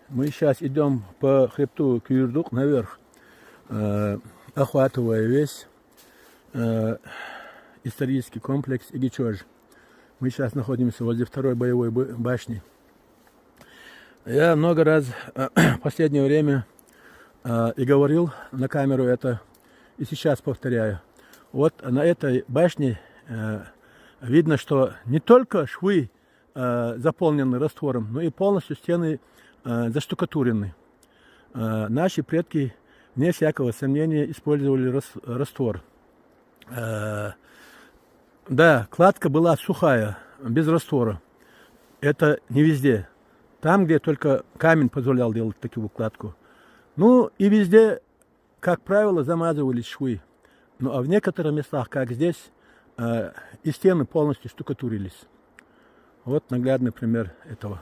Мы сейчас идем по хребту Кюрдук наверх, охватывая весь исторический комплекс Игичож. Мы сейчас находимся возле второй боевой башни. Я много раз в последнее время и говорил на камеру это, и сейчас повторяю. Вот на этой башне видно, что не только швы заполнены раствором, но и полностью стены заштукатурены. Наши предки, вне всякого сомнения, использовали раствор. Да, кладка была сухая, без раствора. Это не везде. Там, где только камень позволял делать такую кладку. Ну и везде, как правило, замазывались швы. Ну а в некоторых местах, как здесь, и стены полностью штукатурились. Вот наглядный пример этого.